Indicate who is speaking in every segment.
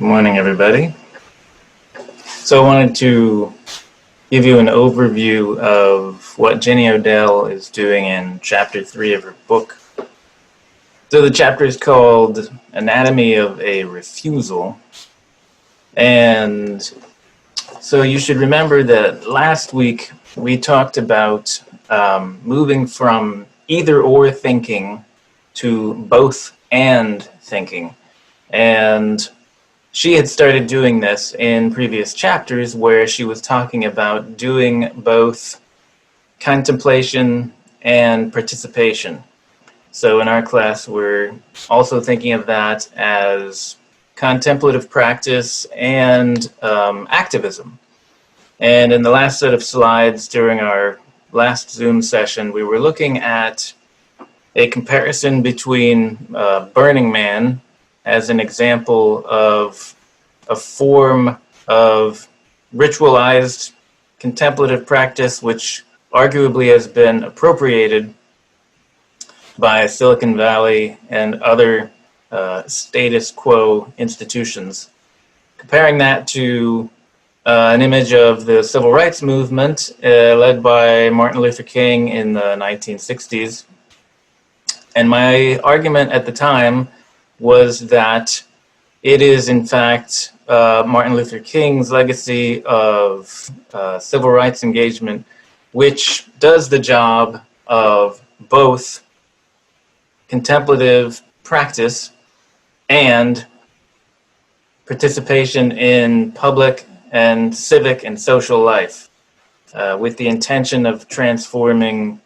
Speaker 1: Good morning, everybody. So I wanted to give you an overview of what Jenny Odell is doing in Chapter 3 of her book. So the chapter is called Anatomy of a Refusal. And so you should remember that last week we talked about moving from either-or thinking to both-and thinking. And she had started doing this in previous chapters where she was talking about doing both contemplation and participation. So in our class, we're also thinking of that as contemplative practice and activism. And in the last set of slides during our last Zoom session, we were looking at a comparison between Burning Man as an example of a form of ritualized contemplative practice which arguably has been appropriated by Silicon Valley and other status quo institutions. Comparing that to an image of the civil rights movement led by Martin Luther King in the 1960s. And my argument at the time was that it is, in fact, Martin Luther King's legacy of civil rights engagement, which does the job of both contemplative practice and participation in public and civic and social life, with the intention of transforming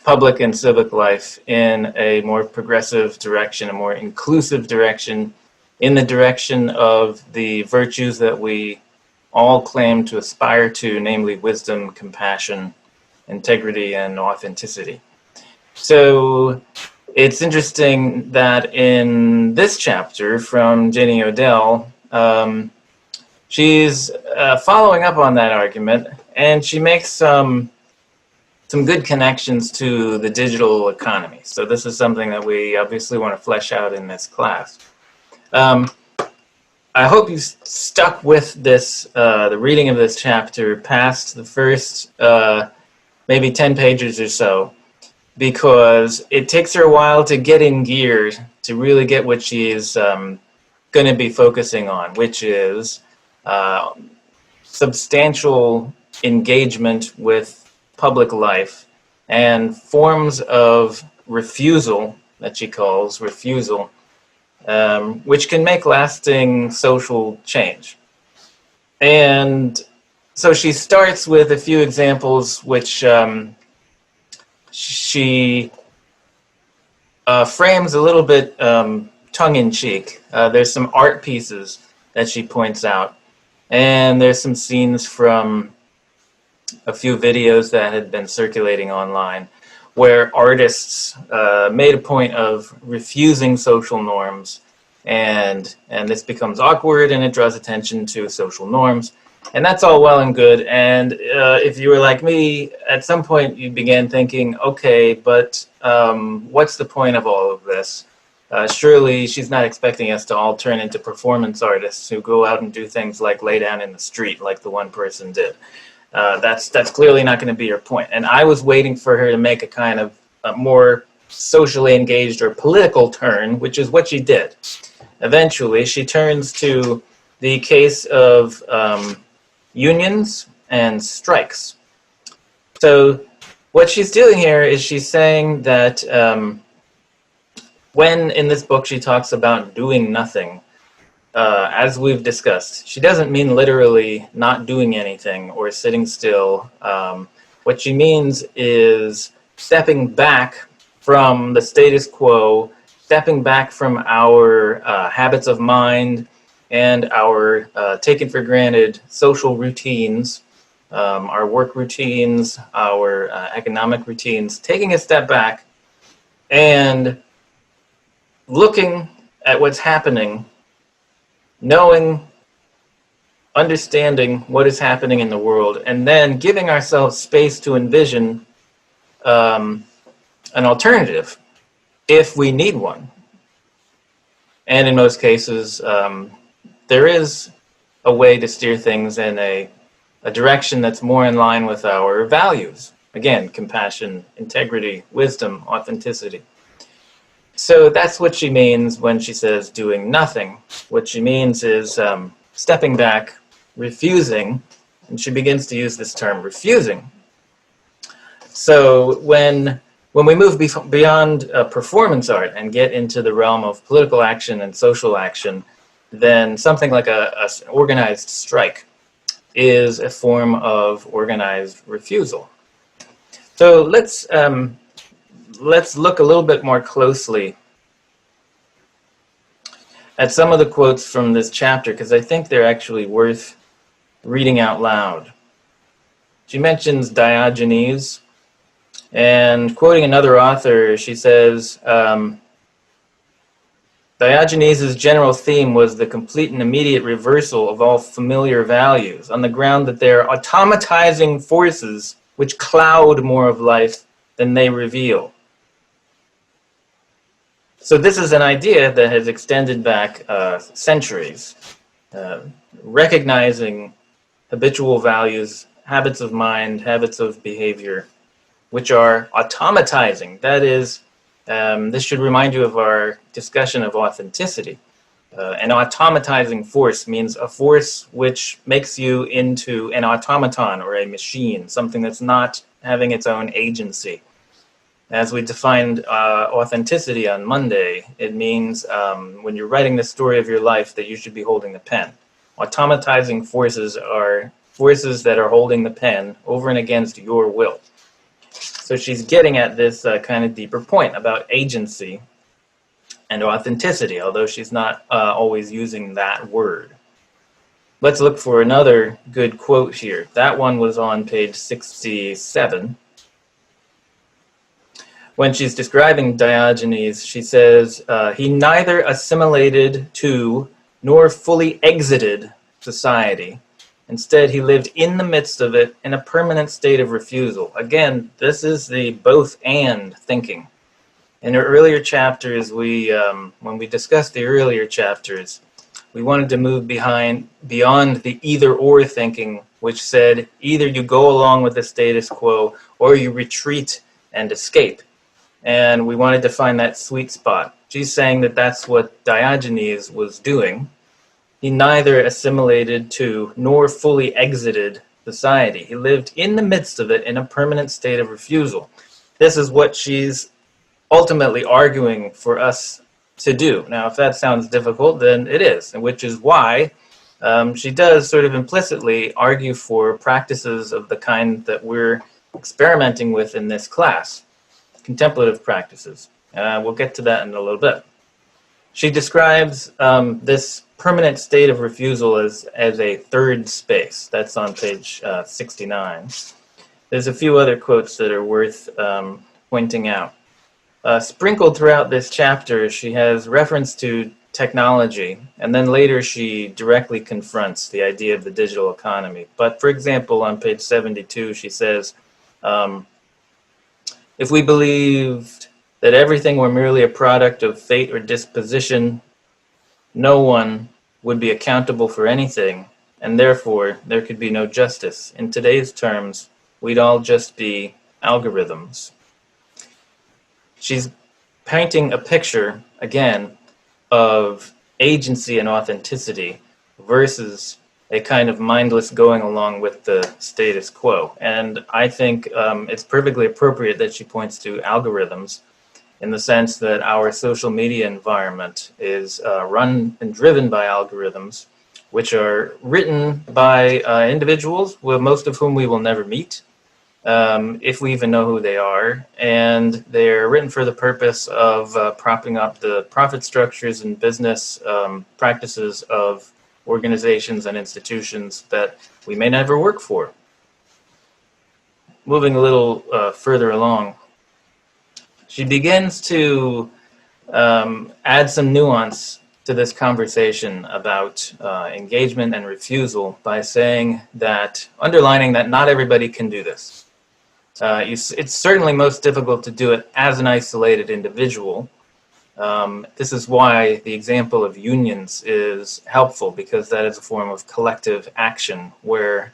Speaker 1: public and civic life in a more progressive direction, a more inclusive direction, in the direction of the virtues that we all claim to aspire to, namely wisdom, compassion, integrity, and authenticity. So it's interesting that in this chapter from Jenny Odell, she's following up on that argument, and she makes some good connections to the digital economy. So this is something that we obviously want to flesh out in this class. I hope you stuck with this, the reading of this chapter past the first maybe 10 pages or so, because it takes her a while to get in gear to really get what she is going to be focusing on, which is substantial engagement with public life and forms of refusal that she calls refusal, which can make lasting social change. And so she starts with a few examples which she frames a little bit tongue-in-cheek. There's some art pieces that she points out, and there's some scenes from a few videos that had been circulating online where artists made a point of refusing social norms, and this becomes awkward and it draws attention to social norms. And that's all well and good. And if you were like me, at some point you began thinking, okay, but what's the point of all of this? Surely she's not expecting us to all turn into performance artists who go out and do things like lay down in the street like the one person did. That's clearly not going to be her point. And I was waiting for her to make a kind of a more socially engaged or political turn, which is what she did. Eventually, she turns to the case of unions and strikes. So what she's doing here is she's saying that when in this book she talks about doing nothing, as we've discussed, she doesn't mean literally not doing anything or sitting still. What she means is stepping back from the status quo, stepping back from our habits of mind and our taken for granted social routines, our work routines, our economic routines, taking a step back and looking at what's happening, knowing, understanding what is happening in the world, and then giving ourselves space to envision an alternative if we need one. And in most cases, there is a way to steer things in a direction that's more in line with our values. Again, compassion, integrity, wisdom, authenticity. So that's what she means when she says doing nothing. What she means is stepping back, refusing, and she begins to use this term, refusing. So when we move beyond performance art and get into the realm of political action and social action, then something like an organized strike is a form of organized refusal. So let's look a little bit more closely at some of the quotes from this chapter, because I think they're actually worth reading out loud. She mentions Diogenes, and quoting another author, she says, Diogenes' general theme was the complete and immediate reversal of all familiar values, on the ground that they are automatizing forces which cloud more of life than they reveal. So this is an idea that has extended back centuries, recognizing habitual values, habits of mind, habits of behavior, which are automatizing. That is, this should remind you of our discussion of authenticity. An automatizing force means a force which makes you into an automaton or a machine, something that's not having its own agency. As we defined authenticity on Monday, it means when you're writing the story of your life that you should be holding the pen. Automatizing forces are forces that are holding the pen over and against your will. So she's getting at this kind of deeper point about agency and authenticity, although she's not always using that word. Let's look for another good quote here. That one was on page 67. When she's describing Diogenes, she says, he neither assimilated to nor fully exited society. Instead, he lived in the midst of it in a permanent state of refusal. Again, this is the both and thinking. In our earlier chapters, when we discussed the earlier chapters, we wanted to move beyond the either or thinking, which said either you go along with the status quo or you retreat and escape. And we wanted to find that sweet spot. She's saying that that's what Diogenes was doing. He neither assimilated to nor fully exited society. He lived in the midst of it in a permanent state of refusal. This is what she's ultimately arguing for us to do. Now, if that sounds difficult, then it is, and which is why she does sort of implicitly argue for practices of the kind that we're experimenting with in this class. Contemplative practices. We'll get to that in a little bit. She describes this permanent state of refusal as a third space. That's on page 69. There's a few other quotes that are worth pointing out. Sprinkled throughout this chapter, she has reference to technology, and then later she directly confronts the idea of the digital economy. But for example, on page 72, she says, if we believed that everything were merely a product of fate or disposition, no one would be accountable for anything, and therefore there could be no justice. In today's terms, we'd all just be algorithms. She's painting a picture, again, of agency and authenticity versus a kind of mindless going along with the status quo. And I think it's perfectly appropriate that she points to algorithms in the sense that our social media environment is run and driven by algorithms, which are written by individuals, most of whom we will never meet, if we even know who they are. And they're written for the purpose of propping up the profit structures and business practices of organizations and institutions that we may never work for. Moving a little further along, she begins to add some nuance to this conversation about engagement and refusal by saying that, underlining that not everybody can do this. It's certainly most difficult to do it as an isolated individual. This is why the example of unions is helpful, because that is a form of collective action where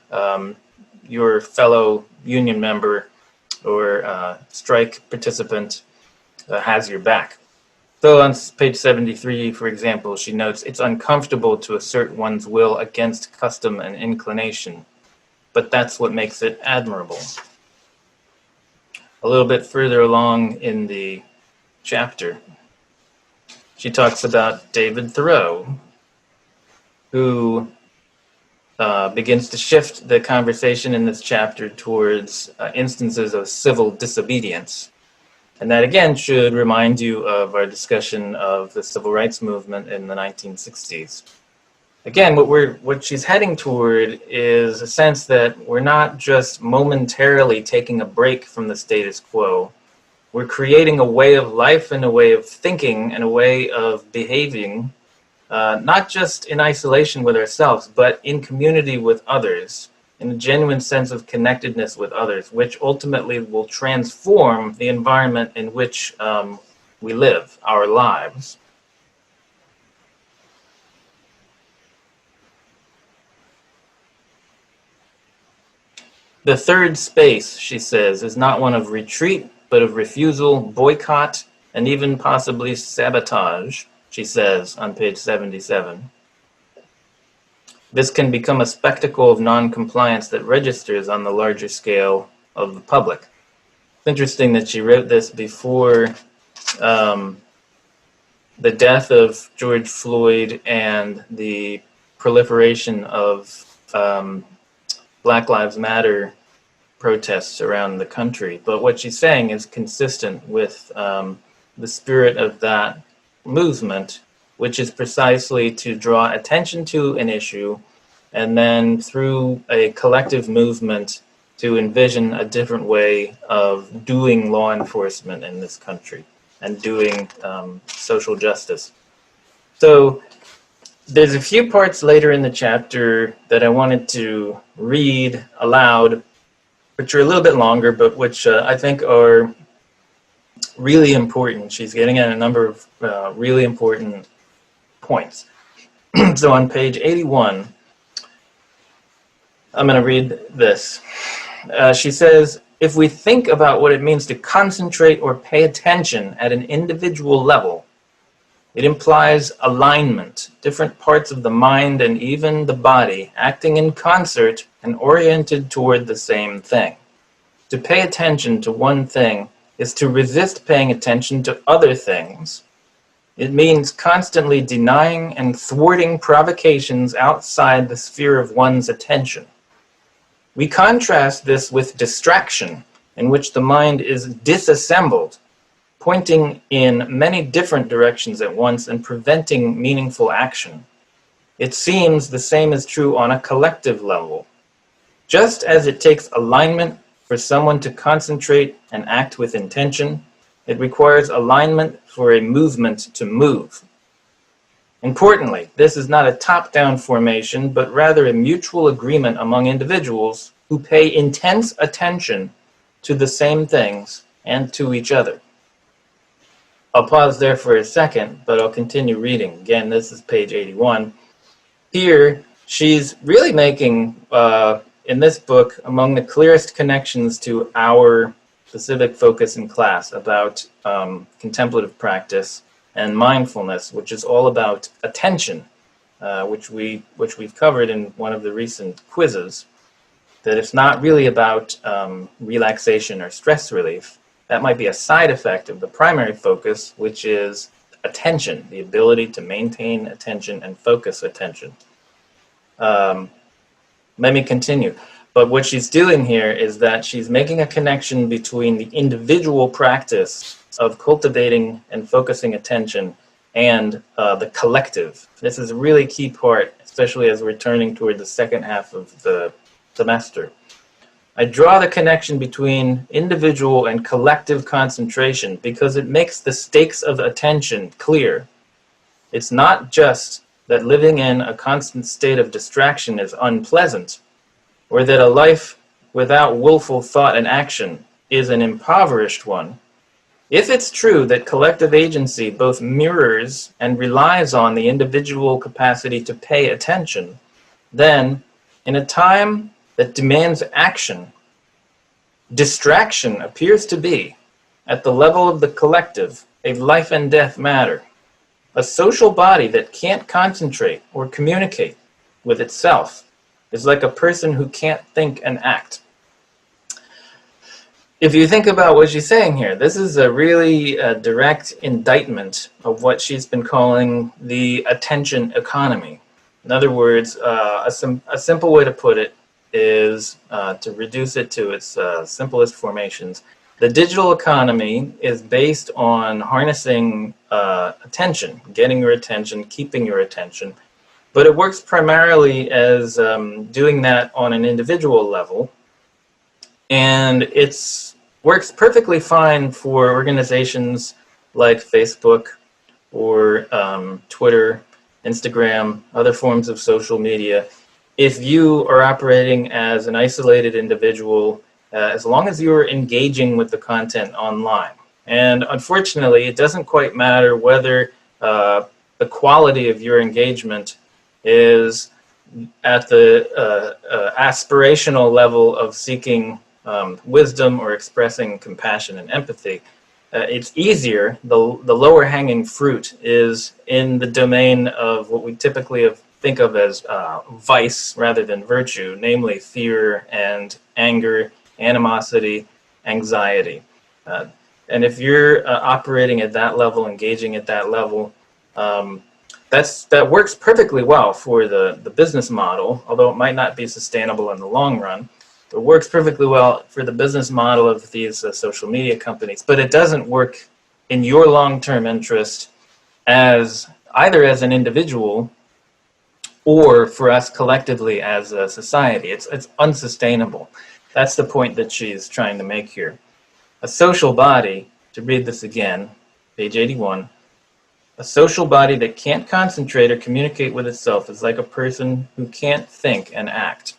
Speaker 1: your fellow union member or strike participant has your back. So on page 73, for example, she notes, it's uncomfortable to assert one's will against custom and inclination, but that's what makes it admirable. A little bit further along in the chapter, she talks about David Thoreau, who begins to shift the conversation in this chapter towards instances of civil disobedience. And that, again, should remind you of our discussion of the civil rights movement in the 1960s. Again, what she's heading toward is a sense that we're not just momentarily taking a break from the status quo. We're creating a way of life and a way of thinking and a way of behaving, not just in isolation with ourselves, but in community with others, in a genuine sense of connectedness with others, which ultimately will transform the environment in which we live our lives. The third space, she says, is not one of retreat, but of refusal, boycott, and even possibly sabotage, she says on page 77. This can become a spectacle of non-compliance that registers on the larger scale of the public. It's interesting that she wrote this before the death of George Floyd and the proliferation of Black Lives Matter protests around the country. But what she's saying is consistent with the spirit of that movement, which is precisely to draw attention to an issue and then through a collective movement to envision a different way of doing law enforcement in this country and doing social justice. So there's a few parts later in the chapter that I wanted to read aloud, which are a little bit longer, but which I think are really important. She's getting at a number of really important points. So on page 81, I'm going to read this. She says, if we think about what it means to concentrate or pay attention at an individual level, it implies alignment, different parts of the mind and even the body acting in concert and oriented toward the same thing. To pay attention to one thing is to resist paying attention to other things. It means constantly denying and thwarting provocations outside the sphere of one's attention. We contrast this with distraction, in which the mind is disassembled, pointing in many different directions at once and preventing meaningful action. It seems the same is true on a collective level. Just as it takes alignment for someone to concentrate and act with intention, it requires alignment for a movement to move. Importantly, this is not a top-down formation, but rather a mutual agreement among individuals who pay intense attention to the same things and to each other. I'll pause there for a second, but I'll continue reading. Again, this is page 81. Here, she's really making, in this book, among the clearest connections to our specific focus in class about contemplative practice and mindfulness, which is all about attention, which we've covered in one of the recent quizzes, that it's not really about relaxation or stress relief. That might be a side effect of the primary focus, which is attention, the ability to maintain attention and focus attention. Let me continue. But what she's doing here is that she's making a connection between the individual practice of cultivating and focusing attention and the collective. This is a really key part, especially as we're turning toward the second half of the semester. I draw the connection between individual and collective concentration because it makes the stakes of attention clear. It's not just that living in a constant state of distraction is unpleasant, or that a life without willful thought and action is an impoverished one. If it's true that collective agency both mirrors and relies on the individual capacity to pay attention, then, in a time that demands action, distraction appears to be, at the level of the collective, a life and death matter. A social body that can't concentrate or communicate with itself is like a person who can't think and act. If you think about what she's saying here, this is a really direct indictment of what she's been calling the attention economy. In other words, a simple way to put it is to reduce it to its simplest formations. The digital economy is based on harnessing attention, getting your attention, keeping your attention, but it works primarily as doing that on an individual level, and it's works perfectly fine for organizations like Facebook or Twitter, Instagram, other forms of social media. If you are operating as an isolated individual, as long as you're engaging with the content online. And unfortunately, it doesn't quite matter whether the quality of your engagement is at the aspirational level of seeking wisdom or expressing compassion and empathy. It's easier, the lower hanging fruit is in the domain of what we typically think of as vice rather than virtue, namely fear and anger, animosity, anxiety. And if you're operating at that level, engaging at that level, that works perfectly well for the business model, although it might not be sustainable in the long run. It works perfectly well for the business model of these social media companies, but it doesn't work in your long-term interest as either as an individual or for us collectively as a society. It's unsustainable. That's the point that she's trying to make here. A social body, to read this again, page 81, a social body that can't concentrate or communicate with itself is like a person who can't think and act.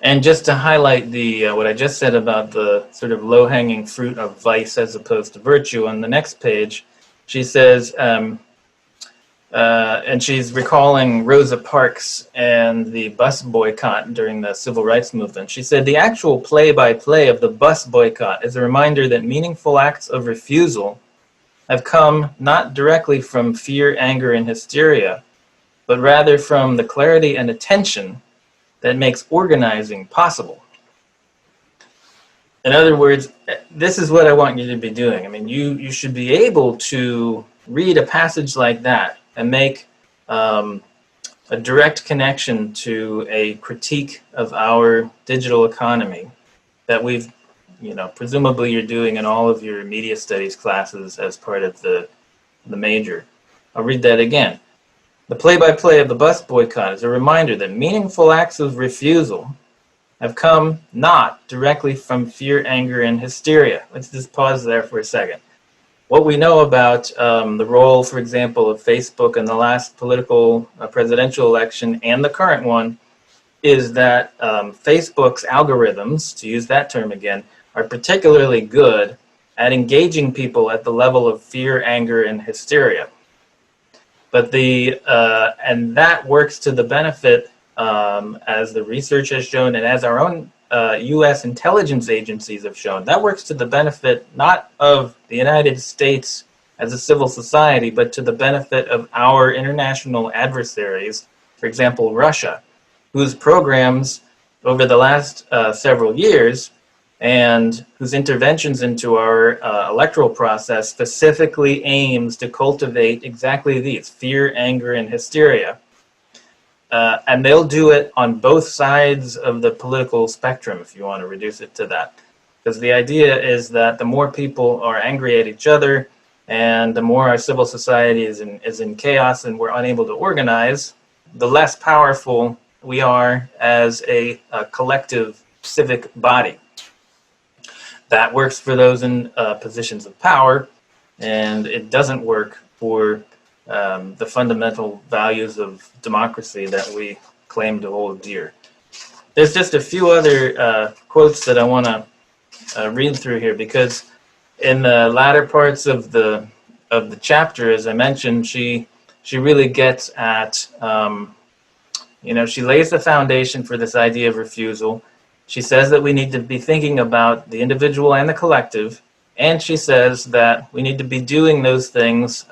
Speaker 1: And just to highlight the what I just said about the sort of low-hanging fruit of vice as opposed to virtue, on the next page, she says, and she's recalling Rosa Parks and the bus boycott during the civil rights movement. She said, the actual play-by-play of the bus boycott is a reminder that meaningful acts of refusal have come not directly from fear, anger, and hysteria, but rather from the clarity and attention that makes organizing possible. In other words, this is what I want you to be doing. I mean, you should be able to read a passage like that and make a direct connection to a critique of our digital economy that we've, presumably you're doing in all of your media studies classes as part of the major. I'll read that again. The play-by-play of the bus boycott is a reminder that meaningful acts of refusal have come not directly from fear, anger, and hysteria. Let's just pause there for a second. What we know about the role, for example, of Facebook in the last presidential election and the current one is that Facebook's algorithms, to use that term again, are particularly good at engaging people at the level of fear, anger, and hysteria. But and that works to the benefit, as the research has shown, and as our own U.S. intelligence agencies have shown, that works to the benefit not of the United States as a civil society, but to the benefit of our international adversaries, for example, Russia, whose programs over the last several years and whose interventions into our electoral process specifically aims to cultivate exactly these, fear, anger, and hysteria. And they'll do it on both sides of the political spectrum, if you want to reduce it to that. Because the idea is that the more people are angry at each other and the more our civil society is in chaos and we're unable to organize, the less powerful we are as a collective civic body. That works for those in positions of power, and it doesn't work for the fundamental values of democracy that we claim to hold dear. there's just a few other quotes that I want to read through here, because in the latter parts of the chapter, as I mentioned, she really gets at she lays the foundation for this idea of refusal. She says that we need to be thinking about the individual and the collective, and she says that we need to be doing those things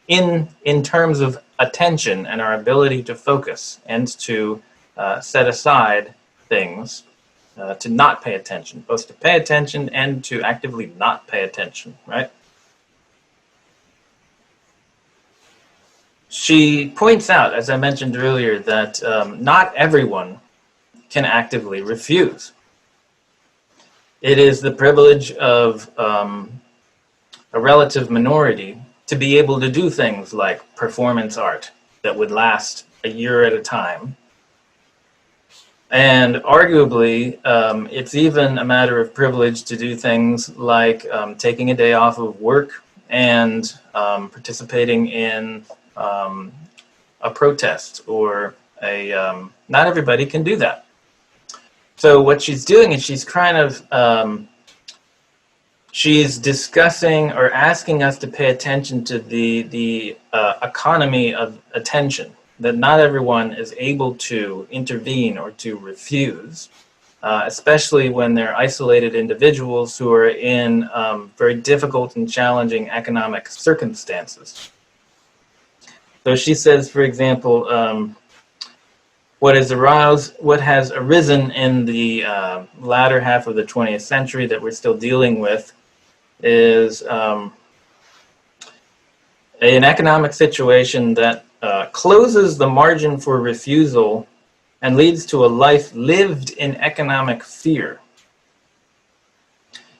Speaker 1: in terms of attention and our ability to focus and to set aside things, to not pay attention, both to pay attention and to actively not pay attention, right? She points out, as I mentioned earlier, that not everyone can actively refuse. It is the privilege of a relative minority to be able to do things like performance art that would last a year at a time. And arguably, it's even a matter of privilege to do things like taking a day off of work and participating in a protest or not everybody can do that. So what she's doing is she's kind of she's discussing or asking us to pay attention to the economy of attention, that not everyone is able to intervene or to refuse, especially when they're isolated individuals who are in very difficult and challenging economic circumstances. So she says, for example, what has arisen in the latter half of the 20th century that we're still dealing with is an economic situation that closes the margin for refusal and leads to a life lived in economic fear.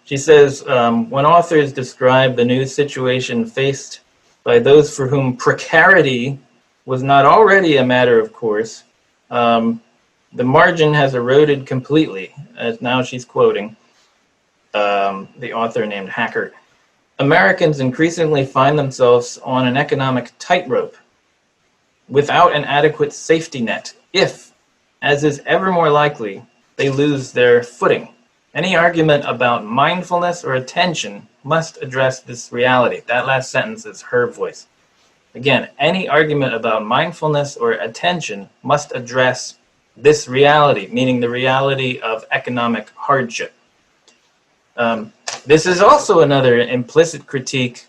Speaker 1: She says, when authors describe the new situation faced by those for whom precarity was not already a matter of course, the margin has eroded completely, as now she's quoting the author named Hacker. Americans increasingly find themselves on an economic tightrope without an adequate safety net if, as is ever more likely, they lose their footing. Any argument about mindfulness or attention must address this reality. That last sentence is her voice. Again, any argument about mindfulness or attention must address this reality, meaning the reality of economic hardship. This is also another implicit critique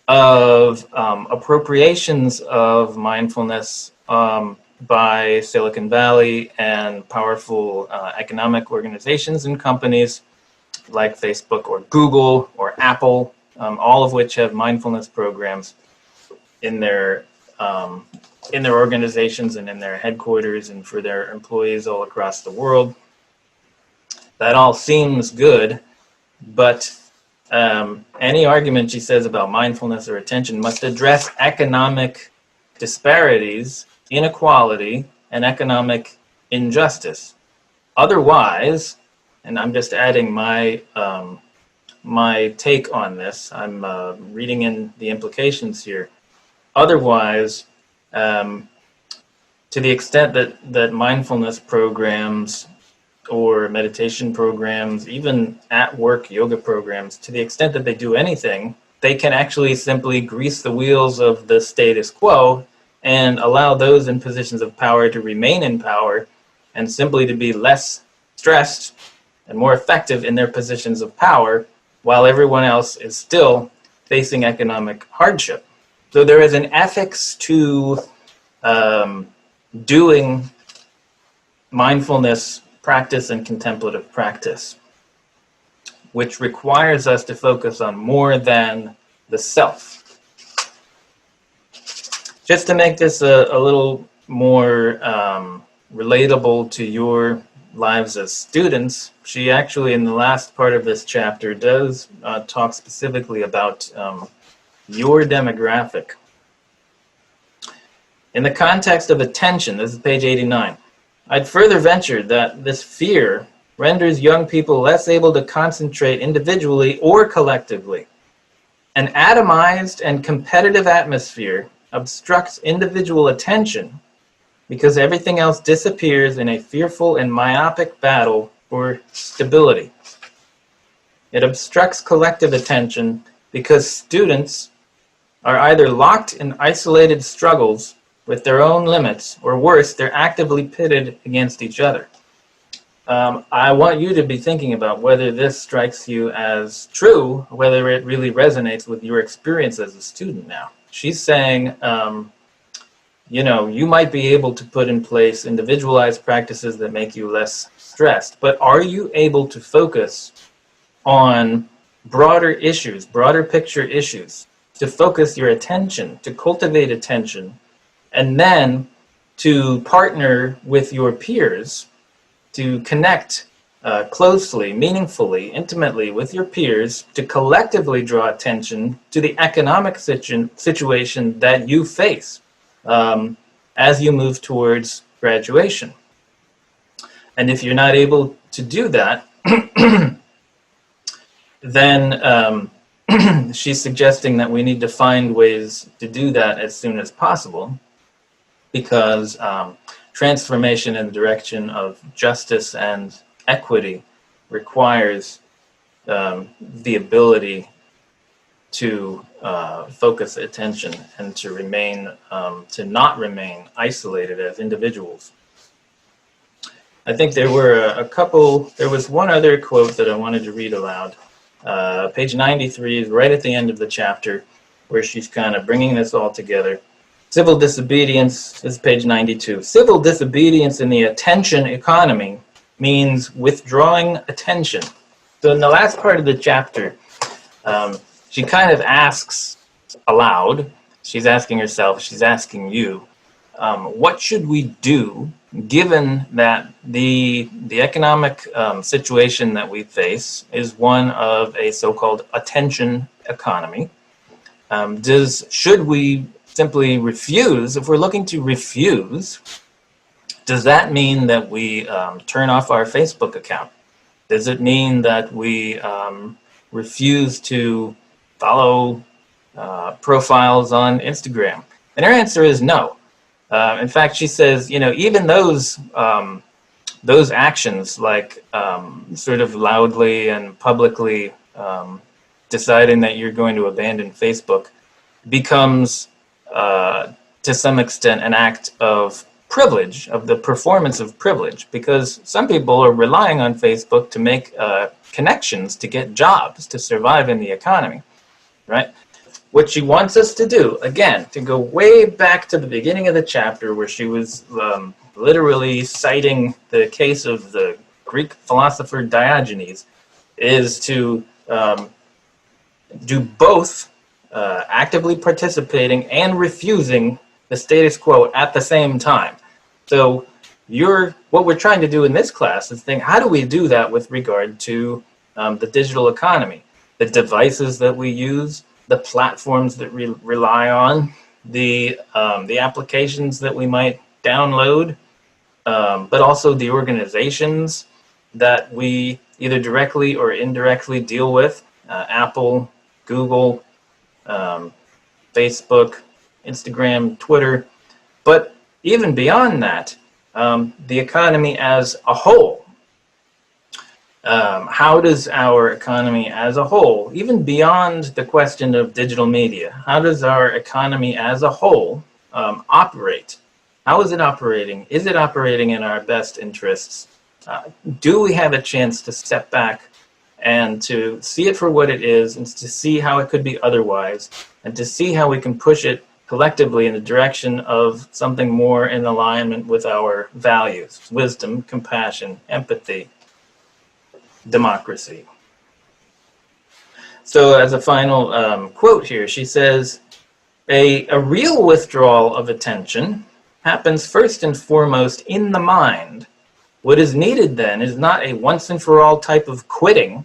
Speaker 1: of appropriations of mindfulness by Silicon Valley and powerful economic organizations and companies like Facebook or Google or Apple, all of which have mindfulness programs in their organizations and in their headquarters and for their employees all across the world. That all seems good, but any argument, she says, about mindfulness or attention must address economic disparities, inequality, and economic injustice. Otherwise, and I'm just adding my take on this, I'm reading in the implications here. Otherwise, to the extent that mindfulness programs or meditation programs, even at-work yoga programs, to the extent that they do anything, they can actually simply grease the wheels of the status quo and allow those in positions of power to remain in power and simply to be less stressed and more effective in their positions of power, while everyone else is still facing economic hardship. So there is an ethics to doing mindfulness practice and contemplative practice, which requires us to focus on more than the self. Just to make this a little more relatable to your lives as students, she actually, in the last part of this chapter, does talk specifically about your demographic. In the context of attention, this is page 89, I'd further venture that this fear renders young people less able to concentrate individually or collectively. An atomized and competitive atmosphere obstructs individual attention, because everything else disappears in a fearful and myopic battle for stability. It obstructs collective attention because students are either locked in isolated struggles with their own limits, or worse, they're actively pitted against each other. I want you to be thinking about whether this strikes you as true, whether it really resonates with your experience as a student now. She's saying, you might be able to put in place individualized practices that make you less stressed, but are you able to focus on broader issues, broader picture issues, to focus your attention, to cultivate attention, and then to partner with your peers, to connect closely, meaningfully, intimately with your peers, to collectively draw attention to the economic situation that you face as you move towards graduation. And if you're not able to do that, then she's suggesting that we need to find ways to do that as soon as possible, because transformation in the direction of justice and equity requires the ability to focus attention and to not remain isolated as individuals. I think there was one other quote that I wanted to read aloud. Page 93 is right at the end of the chapter, where she's kind of bringing this all together. Civil disobedience is page 92. Civil disobedience in the attention economy means withdrawing attention. So in the last part of the chapter, she kind of asks aloud, she's asking herself, she's asking you, what should we do given that the economic situation that we face is one of a so-called attention economy? Should we simply refuse? If we're looking to refuse, does that mean that we turn off our Facebook account? Does it mean that we refuse to follow profiles on Instagram? And her answer is no. In fact, she says, even those actions, like sort of loudly and publicly deciding that you're going to abandon Facebook, becomes to some extent an act of privilege, of the performance of privilege, because some people are relying on Facebook to make connections, to get jobs, to survive in the economy, right? What she wants us to do, again, to go way back to the beginning of the chapter, where she was literally citing the case of the Greek philosopher Diogenes, is to do both actively participating and refusing the status quo at the same time. So what we're trying to do in this class is think, how do we do that with regard to the digital economy, the devices that we use, the platforms that we rely on, the applications that we might download, but also the organizations that we either directly or indirectly deal with, Apple, Google, Facebook, Instagram, Twitter. But even beyond that, the economy as a whole. How does our economy as a whole, even beyond the question of digital media, how does our economy as a whole operate? How is it operating? Is it operating in our best interests? Do we have a chance to step back and to see it for what it is, and to see how it could be otherwise, and to see how we can push it collectively in the direction of something more in alignment with our values: wisdom, compassion, empathy, democracy. So as a final quote here, she says, a real withdrawal of attention happens first and foremost in the mind. What is needed then is not a once and for all type of quitting,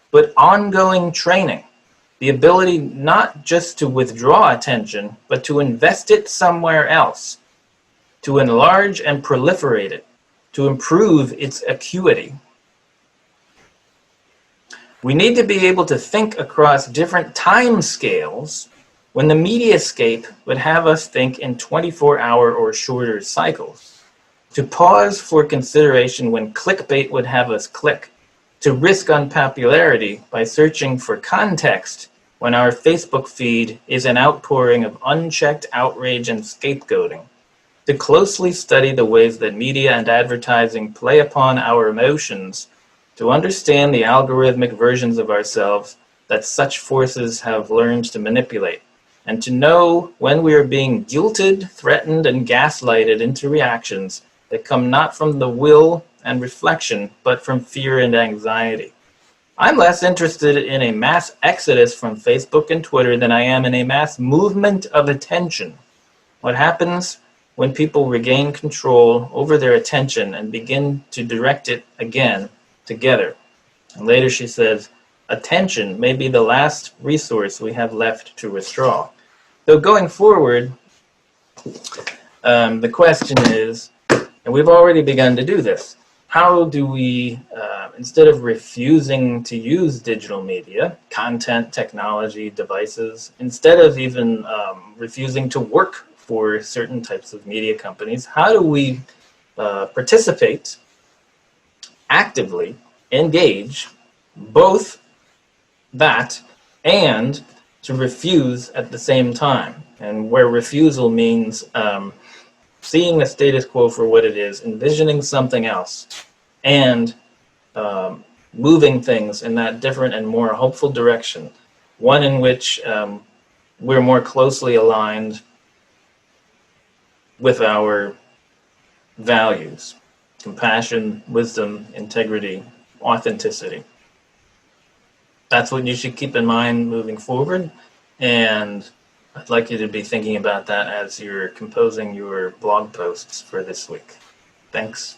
Speaker 1: but ongoing training. The ability not just to withdraw attention, but to invest it somewhere else, to enlarge and proliferate it, to improve its acuity. We need to be able to think across different time scales when the mediascape would have us think in 24-hour or shorter cycles. to pause for consideration when clickbait would have us click, to risk unpopularity by searching for context when our Facebook feed is an outpouring of unchecked outrage and scapegoating, to closely study the ways that media and advertising play upon our emotions, to understand the algorithmic versions of ourselves that such forces have learned to manipulate, and to know when we are being guilted, threatened, and gaslighted into reactions that come not from the will and reflection, but from fear and anxiety. I'm less interested in a mass exodus from Facebook and Twitter than I am in a mass movement of attention. What happens when people regain control over their attention and begin to direct it again together? And later she says, attention may be the last resource we have left to withdraw. So going forward, the question is, and we've already begun to do this, how do we, instead of refusing to use digital media, content, technology, devices, instead of even refusing to work for certain types of media companies, how do we participate, actively engage both that and to refuse at the same time? And where refusal means seeing the status quo for what it is, envisioning something else, and moving things in that different and more hopeful direction, one in which we're more closely aligned with our values: compassion, wisdom, integrity, authenticity. That's what you should keep in mind moving forward, and I'd like you to be thinking about that as you're composing your blog posts for this week. Thanks.